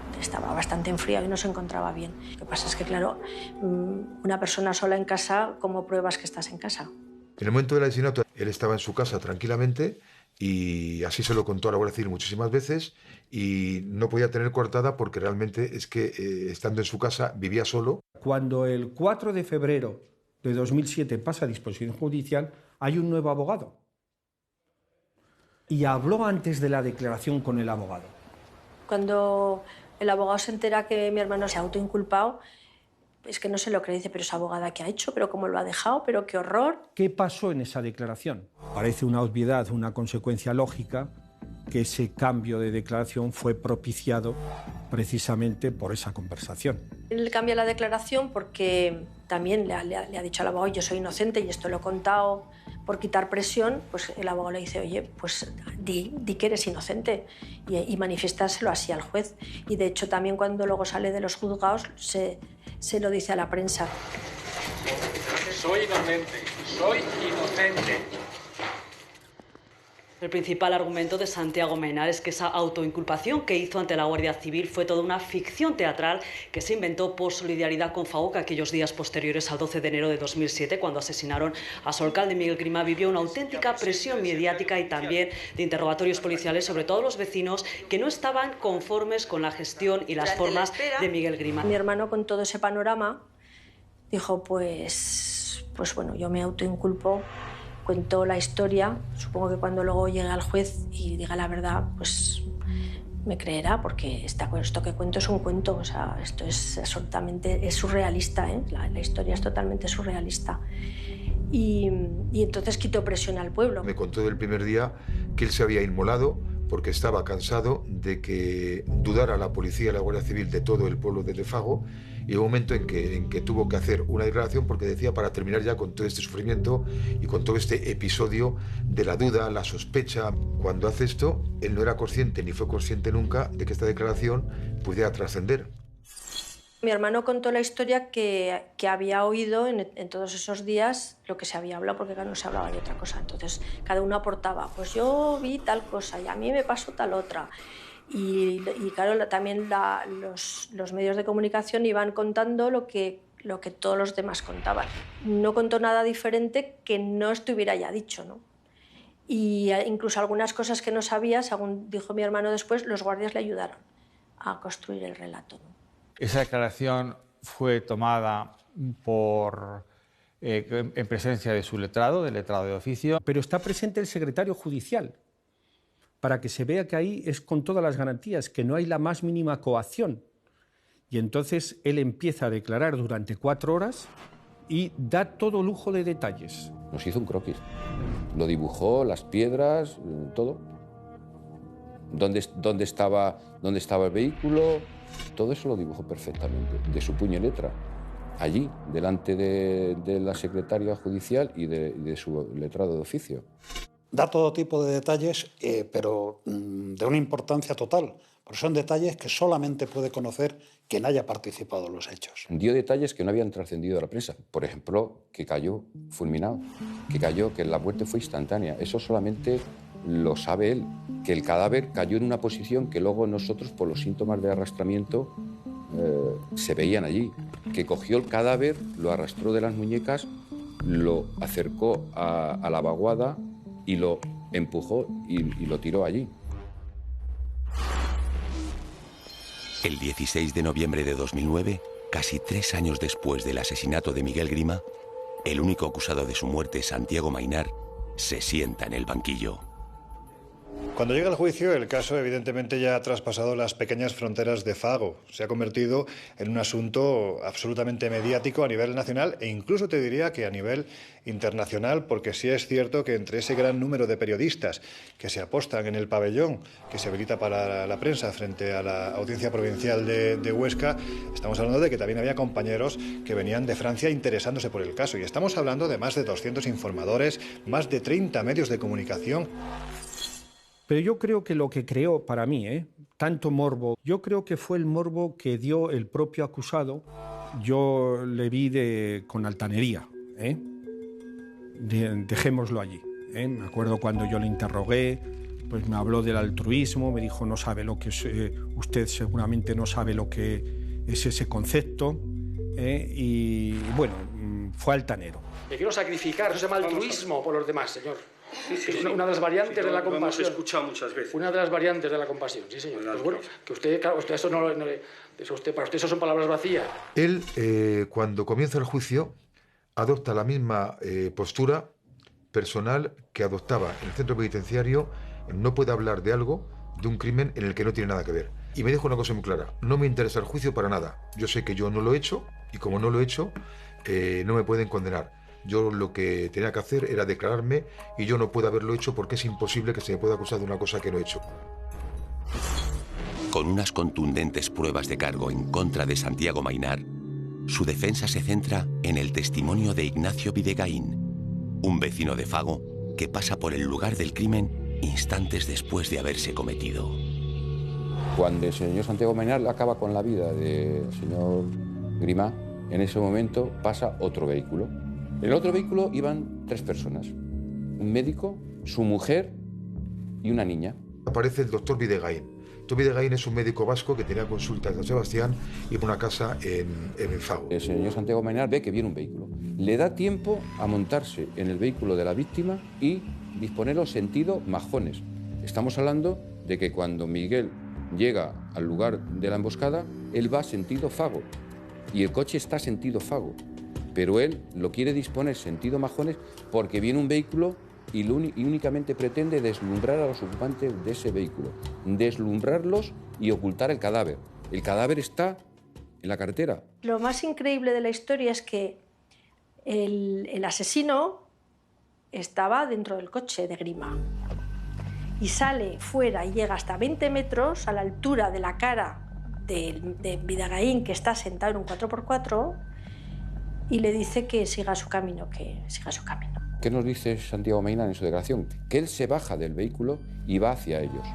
bastante enfriado y no se encontraba bien. Lo que pasa es que, claro, una persona sola en casa, ¿cómo pruebas que estás en casa? En el momento del asesinato, él estaba en su casa tranquilamente y así se lo contó a la Guardia Civil muchísimas veces y no podía tener coartada porque realmente es que estando en su casa vivía solo. Cuando el 4 de febrero de 2007 pasa a disposición judicial, hay un nuevo abogado. Y habló antes de la declaración con el abogado. Cuando el abogado se entera que mi hermano se ha autoinculpado, es que no se lo cree, dice: pero esa abogada, ¿qué ha hecho? ¿Pero cómo lo ha dejado? ¿Pero qué horror? ¿Qué pasó en esa declaración? Parece una obviedad, una consecuencia lógica, que ese cambio de declaración fue propiciado precisamente por esa conversación. Él cambia la declaración porque también le ha dicho al abogado: yo soy inocente y esto lo he contado por quitar presión. Pues el abogado le dice: oye, pues di que eres inocente y manifiéstaselo así al juez. Y de hecho también cuando luego sale de los juzgados se lo dice a la prensa. Soy inocente, soy inocente. El principal argumento de Santiago Maynar es que esa autoinculpación que hizo ante la Guardia Civil fue toda una ficción teatral que se inventó por solidaridad con Fago, que aquellos días posteriores al 12 de enero de 2007, cuando asesinaron a su alcalde Miguel Grima, vivió una auténtica presión mediática y también de interrogatorios policiales sobre todos los vecinos que no estaban conformes con la gestión y las formas de Miguel Grima. Mi hermano, con todo ese panorama, dijo: pues bueno, yo me autoinculpo. Cuento la historia, supongo que cuando luego llegue al juez y diga la verdad, pues me creerá, porque esto que cuento es un cuento, o sea, esto es absolutamente surrealista, ¿eh? La historia es totalmente surrealista. Y entonces quitó presión al pueblo. Me contó del primer día que él se había inmolado porque estaba cansado de que dudara la policía y la Guardia Civil de todo el pueblo de Fago, y hubo un momento en que tuvo que hacer una declaración porque decía, para terminar ya con todo este sufrimiento y con todo este episodio de la duda, la sospecha. Cuando hace esto, él no era consciente ni fue consciente nunca de que esta declaración pudiera trascender. Mi hermano contó la historia que había oído en todos esos días, lo que se había hablado, porque claro, no se hablaba de otra cosa. Entonces cada uno aportaba, pues yo vi tal cosa y a mí me pasó tal otra. Y claro, también los medios de comunicación iban contando lo que todos los demás contaban. No contó nada diferente que no estuviera ya dicho, ¿no? Y incluso algunas cosas que no sabía, según dijo mi hermano después, los guardias le ayudaron a construir el relato, ¿no? Esa declaración fue tomada en presencia de su letrado, del letrado de oficio. Pero está presente el secretario judicial, para que se vea que ahí es con todas las garantías, que no hay la más mínima coacción. Y entonces él empieza a declarar durante 4 horas y da todo lujo de detalles. Nos hizo un croquis. Lo dibujó, las piedras, todo. ¿Dónde estaba el vehículo? Todo eso lo dibujó perfectamente, de su puño y letra. Allí, delante de la secretaria judicial y de su letrado de oficio. Da todo tipo de detalles, pero de una importancia total, porque son detalles que solamente puede conocer quien haya participado en los hechos. Dio detalles que no habían trascendido a la prensa. Por ejemplo, que cayó fulminado, que la muerte fue instantánea. Eso solamente lo sabe él, que el cadáver cayó en una posición que luego nosotros, por los síntomas de arrastramiento, se veían allí. Que cogió el cadáver, lo arrastró de las muñecas, lo acercó a la vaguada y lo empujó y lo tiró allí. El 16 de noviembre de 2009, casi 3 años después del asesinato de Miguel Grima, el único acusado de su muerte, Santiago Maynar, se sienta en el banquillo. Cuando llega el juicio, el caso evidentemente ya ha traspasado las pequeñas fronteras de Fago. Se ha convertido en un asunto absolutamente mediático a nivel nacional e incluso te diría que a nivel internacional, porque sí es cierto que entre ese gran número de periodistas que se apostan en el pabellón que se habilita para la prensa frente a la Audiencia Provincial de Huesca, estamos hablando de que también había compañeros que venían de Francia interesándose por el caso. Y estamos hablando de más de 200 informadores, más de 30 medios de comunicación. Pero yo creo que lo que creó para mí, tanto morbo, yo creo que fue el morbo que dio el propio acusado. Yo le vi con altanería, dejémoslo allí. Me acuerdo cuando yo le interrogué, pues me habló del altruismo, me dijo, no sabe lo que es, usted seguramente no sabe lo que es ese concepto, y bueno, fue altanero. Me quiero sacrificar, eso se llama altruismo por los demás, señor. Sí, una de las variantes de la compasión. Lo hemos escuchado muchas veces. Una de las variantes de la compasión, sí, señor. Pues bueno, que usted, claro, eso no, para usted eso son palabras vacías. Él, cuando comienza el juicio, adopta la misma postura personal que adoptaba en el centro penitenciario. No puede hablar de algo, de un crimen en el que no tiene nada que ver. Y me dijo una cosa muy clara: no me interesa el juicio para nada. Yo sé que yo no lo he hecho, y como no lo he hecho, no me pueden condenar. Yo lo que tenía que hacer era declararme, y yo no puedo haberlo hecho porque es imposible que se me pueda acusar de una cosa que no he hecho. Con unas contundentes pruebas de cargo en contra de Santiago Maynar, su defensa se centra en el testimonio de Ignacio Videgaín, un vecino de Fago que pasa por el lugar del crimen instantes después de haberse cometido. Cuando el señor Santiago Maynar acaba con la vida del señor Grima, en ese momento pasa otro vehículo. En el otro vehículo iban 3 personas, un médico, su mujer y una niña. Aparece el doctor Videgaín. El doctor Videgaín es un médico vasco que tenía consulta en San Sebastián y por una casa en Fago. El señor Santiago Maynar ve que viene un vehículo. Le da tiempo a montarse en el vehículo de la víctima y disponerlo sentido Majones. Estamos hablando de que cuando Miguel llega al lugar de la emboscada, él va sentido Fago y el coche está sentido Fago. Pero él lo quiere disponer sentido Majones porque viene un vehículo y únicamente pretende deslumbrar a los ocupantes de ese vehículo. Deslumbrarlos y ocultar el cadáver. El cadáver está en la carretera. Lo más increíble de la historia es que el asesino estaba dentro del coche de Grima. y sale fuera y llega hasta 20 metros a la altura de la cara de Bidegain, que está sentado en un 4x4, y le dice que siga su camino, ¿Qué nos dice Santiago Maynard en su declaración? Que él se baja del vehículo y va hacia ellos,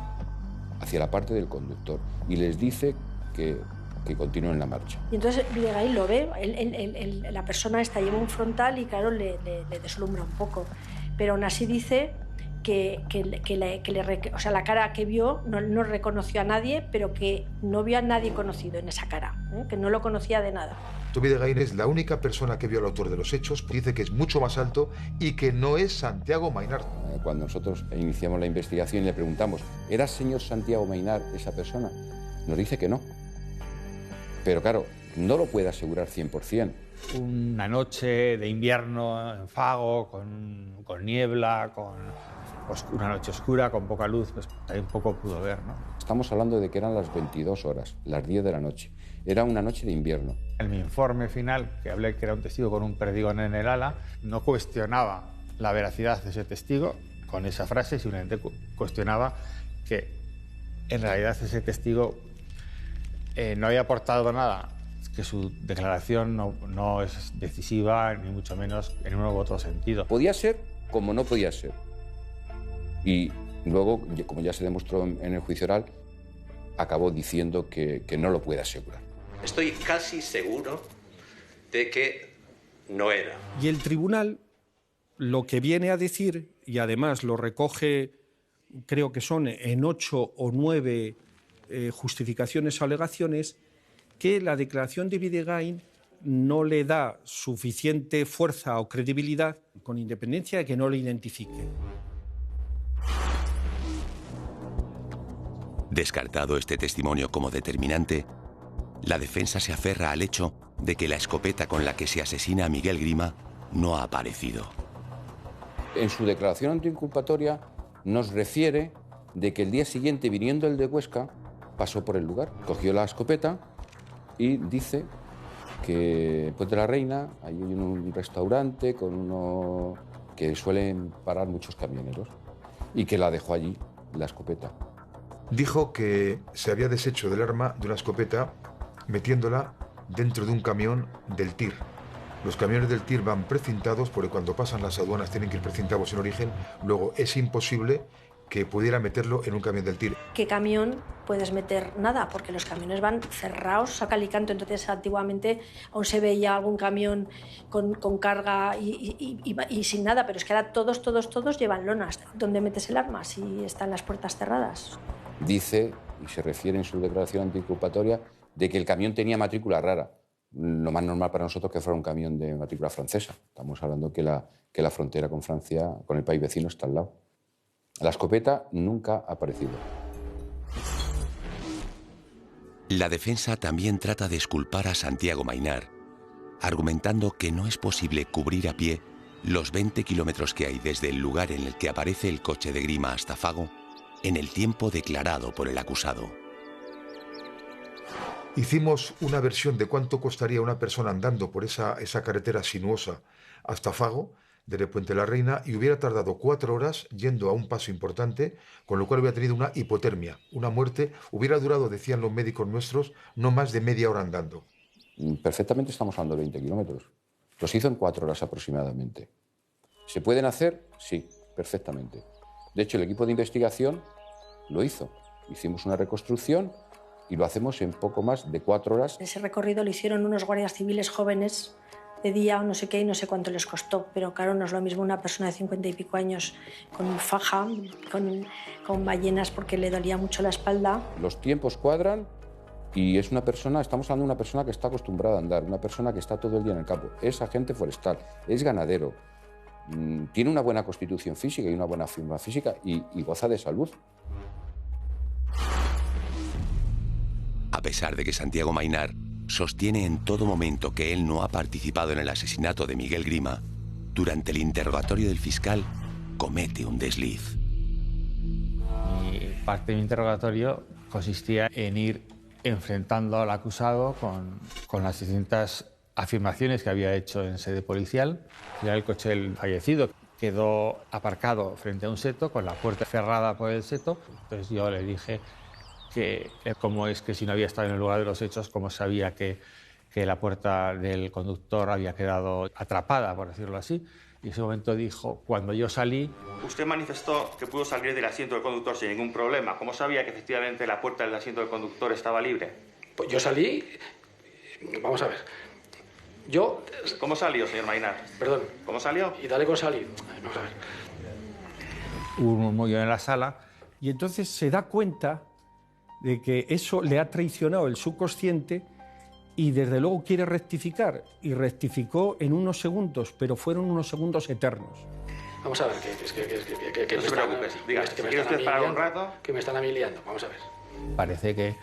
hacia la parte del conductor, y les dice que continúen la marcha. Y entonces Bidegain lo ve, la persona esta lleva un frontal y claro, le deslumbra un poco, pero aún así dice la cara que vio no reconoció a nadie, pero que no vio a nadie conocido en esa cara, que no lo conocía de nada. Bidegain es la única persona que vio al autor de los hechos, dice que es mucho más alto y que no es Santiago Maynard. Cuando nosotros iniciamos la investigación y le preguntamos, ¿era señor Santiago Maynard esa persona? Nos dice que no. Pero claro, no lo puede asegurar 100%. Una noche de invierno en Fago, con niebla, una noche oscura, con poca luz, pues también poco pudo ver, ¿no? Estamos hablando de que eran las 22 horas, las 10 de la noche. Era una noche de invierno. En mi informe final, que hablé que era un testigo con un perdigón en el ala, no cuestionaba la veracidad de ese testigo con esa frase, simplemente cuestionaba que en realidad ese testigo no había aportado nada, que su declaración no es decisiva, ni mucho menos en uno u otro sentido. Podía ser como no podía ser. Y luego, como ya se demostró en el juicio oral, acabó diciendo que no lo puede asegurar. Estoy casi seguro de que no era. Y el tribunal lo que viene a decir, y además lo recoge, creo que son en 8 o 9 justificaciones o alegaciones, que la declaración de Bidegain no le da suficiente fuerza o credibilidad, con independencia de que no le identifique. Descartado este testimonio como determinante, la defensa se aferra al hecho de que la escopeta con la que se asesina a Miguel Grima no ha aparecido. En su declaración antiinculpatoria nos refiere de que el día siguiente, viniendo el de Huesca, pasó por el lugar, cogió la escopeta y dice que en Puente de la Reina hay un restaurante con uno que suelen parar muchos camioneros y que la dejó allí, la escopeta. Dijo que se había deshecho del arma de una escopeta metiéndola dentro de un camión del TIR. Los camiones del TIR van precintados porque cuando pasan las aduanas tienen que ir precintados en origen. Luego es imposible que pudiera meterlo en un camión del TIR. ¿Qué camión puedes meter? Nada, porque los camiones van cerrados a cal y canto. Entonces, antiguamente aún se veía algún camión con carga y sin nada, pero es que ahora todos llevan lonas. ¿Dónde metes el arma si están las puertas cerradas? Dice, y se refiere en su declaración antiinculpatoria, de que el camión tenía matrícula rara. Lo más normal para nosotros que fuera un camión de matrícula francesa. Estamos hablando que la frontera con Francia, con el país vecino, está al lado. La escopeta nunca ha aparecido. La defensa también trata de exculpar a Santiago Maynard, argumentando que no es posible cubrir a pie los 20 kilómetros que hay desde el lugar en el que aparece el coche de Grima hasta Fago en el tiempo declarado por el acusado. Hicimos una versión de cuánto costaría una persona andando por esa carretera sinuosa hasta Fago, desde Puente de la Reina, y hubiera tardado 4 horas yendo a un paso importante, con lo cual hubiera tenido una hipotermia, una muerte. Hubiera durado, decían los médicos nuestros, no más de media hora andando. Perfectamente estamos hablando de 20 kilómetros. Los hizo en 4 horas aproximadamente. ¿Se pueden hacer? Sí, perfectamente. De hecho, el equipo de investigación lo hizo. Hicimos una reconstrucción y lo hacemos en poco más de 4 horas. Ese recorrido lo hicieron unos guardias civiles jóvenes de día o no sé qué y no sé cuánto les costó, pero claro, no es lo mismo una persona de 50 y pico años con faja, con ballenas porque le dolía mucho la espalda. Los tiempos cuadran y es una persona, estamos hablando de una persona que está acostumbrada a andar, una persona que está todo el día en el campo, es agente forestal, es ganadero, tiene una buena constitución física y una buena forma física y goza de salud. A pesar de que Santiago Maynard sostiene en todo momento que él no ha participado en el asesinato de Miguel Grima, durante el interrogatorio del fiscal comete un desliz. Parte de mi interrogatorio consistía en ir enfrentando al acusado con las distintas afirmaciones que había hecho en sede policial. Era el coche del fallecido, quedó aparcado frente a un seto con la puerta cerrada por el seto. Entonces yo le dije que cómo es que si no había estado en el lugar de los hechos, cómo sabía que la puerta del conductor había quedado atrapada, por decirlo así. Y en ese momento dijo, cuando yo salí... Usted manifestó que pudo salir del asiento del conductor sin ningún problema. ¿Cómo sabía que efectivamente la puerta del asiento del conductor estaba libre? Pues yo salí... Vamos a ver. Yo... ¿Cómo salió, señor Maynar? Perdón. ¿Cómo salió? Y dale con salir. Vamos a ver. Hubo un murmullo en la sala. Y entonces se da cuenta de que eso le ha traicionado el subconsciente y desde luego quiere rectificar. Y rectificó en unos segundos, pero fueron unos segundos eternos. Vamos a ver, que no se preocupe, diga, si quiere usted parar un rato... Que me están amiliando, vamos a ver. Parece que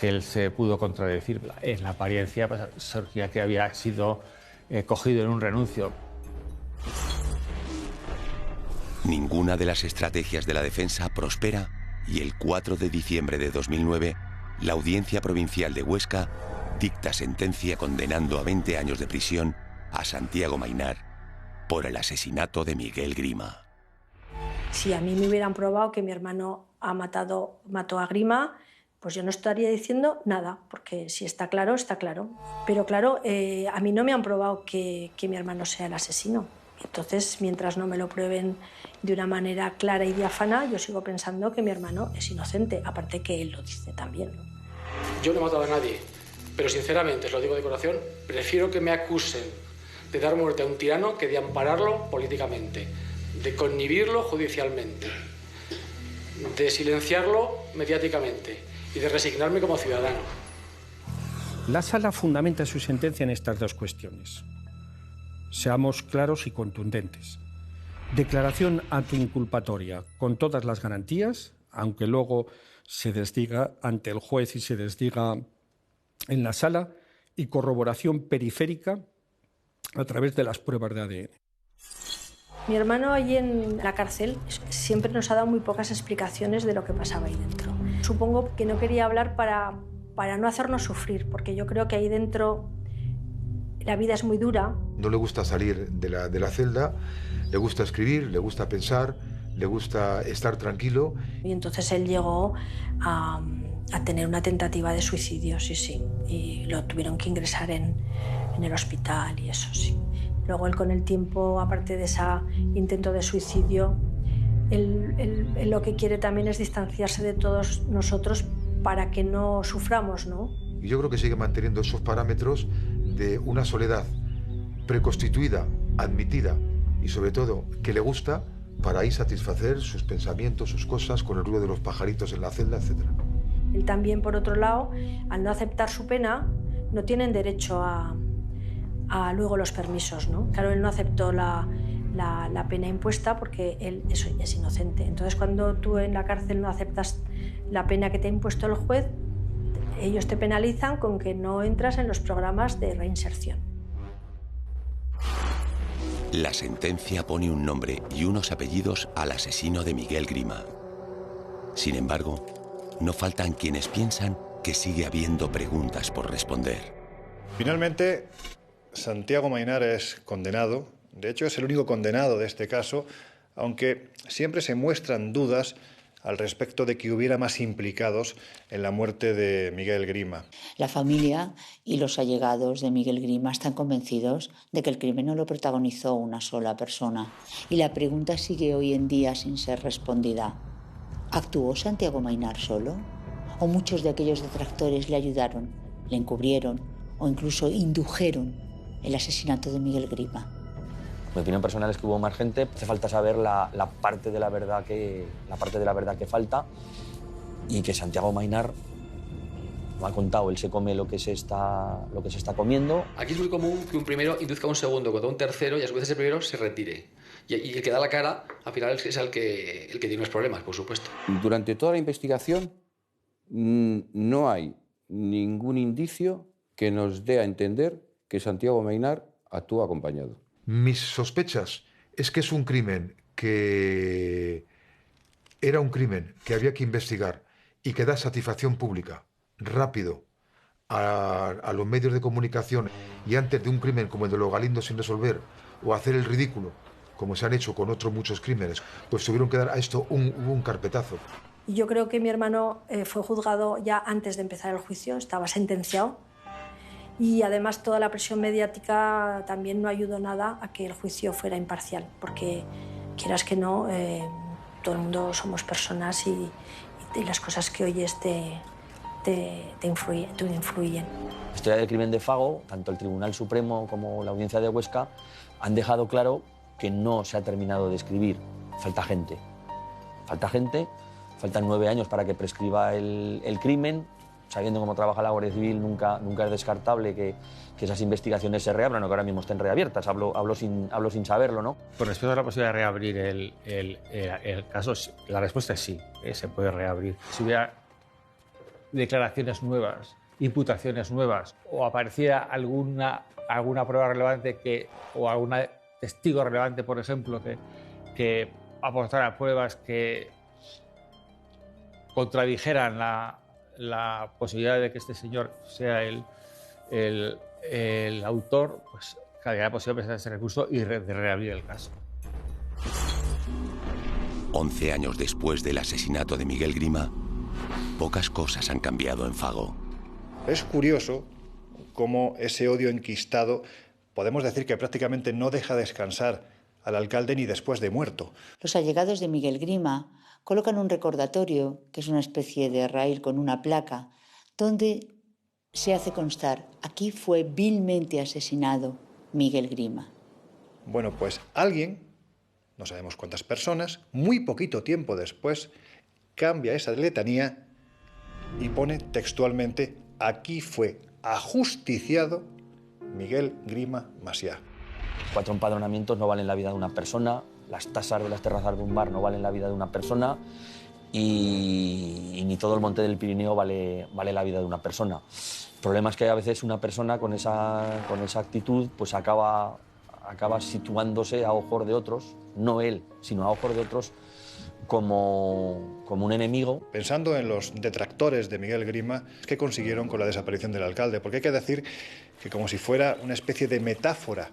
él se pudo contradecir. En la apariencia pues, surgía que había sido cogido en un renuncio. Ninguna de las estrategias de la defensa prospera y el 4 de diciembre de 2009, la Audiencia Provincial de Huesca dicta sentencia condenando a 20 años de prisión a Santiago Maynar por el asesinato de Miguel Grima. Si a mí me hubieran probado que mi hermano mató a Grima, pues yo no estaría diciendo nada, porque si está claro, está claro. Pero claro, a mí no me han probado que mi hermano sea el asesino. Entonces, mientras no me lo prueben de una manera clara y diáfana, yo sigo pensando que mi hermano es inocente, aparte que él lo dice también, ¿no? Yo no he matado a nadie, pero sinceramente, os lo digo de corazón, prefiero que me acusen de dar muerte a un tirano que de ampararlo políticamente, de connibirlo judicialmente, de silenciarlo mediáticamente y de resignarme como ciudadano. La Sala fundamenta su sentencia en estas dos cuestiones. Seamos claros y contundentes. Declaración autoinculpatoria con todas las garantías, aunque luego se desdiga ante el juez y se desdiga en la sala, y corroboración periférica a través de las pruebas de ADN. Mi hermano allí en la cárcel siempre nos ha dado muy pocas explicaciones de lo que pasaba ahí dentro. Supongo que no quería hablar para no hacernos sufrir, porque yo creo que ahí dentro la vida es muy dura. No le gusta salir de la celda, le gusta escribir, le gusta pensar, le gusta estar tranquilo. Y entonces él llegó a tener una tentativa de suicidio, sí, y lo tuvieron que ingresar en el hospital y eso, sí. Luego él con el tiempo, aparte de ese intento de suicidio, él lo que quiere también es distanciarse de todos nosotros para que no suframos, ¿no? Y yo creo que sigue manteniendo esos parámetros de una soledad preconstituida, admitida y sobre todo que le gusta para ahí satisfacer sus pensamientos, sus cosas, con el ruido de los pajaritos en la celda, etc. Él también, por otro lado, al no aceptar su pena, no tienen derecho a luego los permisos, ¿no? Claro, él no aceptó la pena impuesta porque él es inocente. Entonces, cuando tú en la cárcel no aceptas la pena que te ha impuesto el juez, ellos te penalizan con que no entras en los programas de reinserción. La sentencia pone un nombre y unos apellidos al asesino de Miguel Grima. Sin embargo, no faltan quienes piensan que sigue habiendo preguntas por responder. Finalmente, Santiago Maynar es condenado. De hecho, es el único condenado de este caso, aunque siempre se muestran dudas al respecto de que hubiera más implicados en la muerte de Miguel Grima. La familia y los allegados de Miguel Grima están convencidos de que el crimen no lo protagonizó una sola persona. Y la pregunta sigue hoy en día sin ser respondida. ¿Actuó Santiago Maynar solo? ¿O muchos de aquellos detractores le ayudaron, le encubrieron o incluso indujeron el asesinato de Miguel Grima? Mi opinión personal es que hubo más gente. Hace falta saber la parte de la verdad que falta, y que Santiago Maynar lo ha contado. Él se come lo que se está comiendo. Aquí es muy común que un primero induzca a un segundo, cuando un tercero, y a su vez ese primero se retire. Y el que da la cara, al final es el que tiene los problemas, por supuesto. Durante toda la investigación no hay ningún indicio que nos dé a entender que Santiago Maynar actúa acompañado. Mis sospechas es que es un crimen que era un crimen que había que investigar y que da satisfacción pública, rápido, a los medios de comunicación, y antes de un crimen como el de los Galindos sin resolver o hacer el ridículo como se han hecho con otros muchos crímenes, pues tuvieron que dar a esto un carpetazo. Yo creo que mi hermano fue juzgado ya antes de empezar el juicio, estaba sentenciado. Y además toda la presión mediática también no ayudó nada a que el juicio fuera imparcial, porque quieras que no, todo el mundo somos personas y las cosas que oyes te influyen. La historia del crimen de Fago, tanto el Tribunal Supremo como la Audiencia de Huesca han dejado claro que no se ha terminado de escribir. Falta gente. Faltan 9 años para que prescriba el crimen. Sabiendo cómo trabaja la Guardia Civil, nunca es descartable que esas investigaciones se reabran o que ahora mismo estén reabiertas. Hablo sin saberlo, ¿no? Con respecto a la posibilidad de reabrir el caso, la respuesta es sí, se puede reabrir. Si hubiera declaraciones nuevas, imputaciones nuevas, o apareciera alguna prueba relevante o algún testigo relevante, por ejemplo, que aportara pruebas que contradijeran la posibilidad de que este señor sea el autor, pues cabría la posibilidad de presentar ese recurso y de reabrir el caso. 11 años después del asesinato de Miguel Grima, pocas cosas han cambiado en Fago. Es curioso cómo ese odio enquistado, podemos decir que prácticamente no deja descansar al alcalde ni después de muerto. Los allegados de Miguel Grima colocan un recordatorio, que es una especie de raíl con una placa, donde se hace constar: aquí fue vilmente asesinado Miguel Grima. Bueno, pues alguien, no sabemos cuántas personas, muy poquito tiempo después, cambia esa letanía y pone textualmente: aquí fue ajusticiado Miguel Grima Macià. 4 empadronamientos no valen la vida de una persona, las tasas de las terrazas de un bar no valen la vida de una persona y ni todo el monte del Pirineo vale la vida de una persona. El problema es que a veces una persona con esa actitud pues acaba situándose a ojos de otros, no él, sino a ojos de otros, como un enemigo. Pensando en los detractores de Miguel Grima, ¿qué consiguieron con la desaparición del alcalde? Porque hay que decir que, como si fuera una especie de metáfora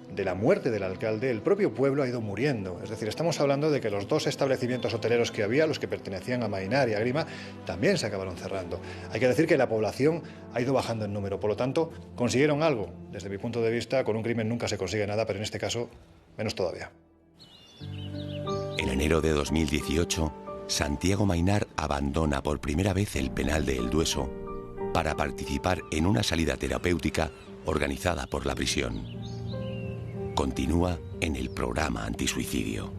de la muerte del alcalde, el propio pueblo ha ido muriendo. Es decir, estamos hablando de que los 2 establecimientos hoteleros que había, los que pertenecían a Mainar y a Grima, también se acabaron cerrando. Hay que decir que la población ha ido bajando en número. Por lo tanto, consiguieron algo. Desde mi punto de vista, con un crimen nunca se consigue nada, pero en este caso, menos todavía. En enero de 2018, Santiago Mainar abandona por primera vez el penal de El Dueso para participar en una salida terapéutica organizada por la prisión. Continúa en el programa antisuicidio.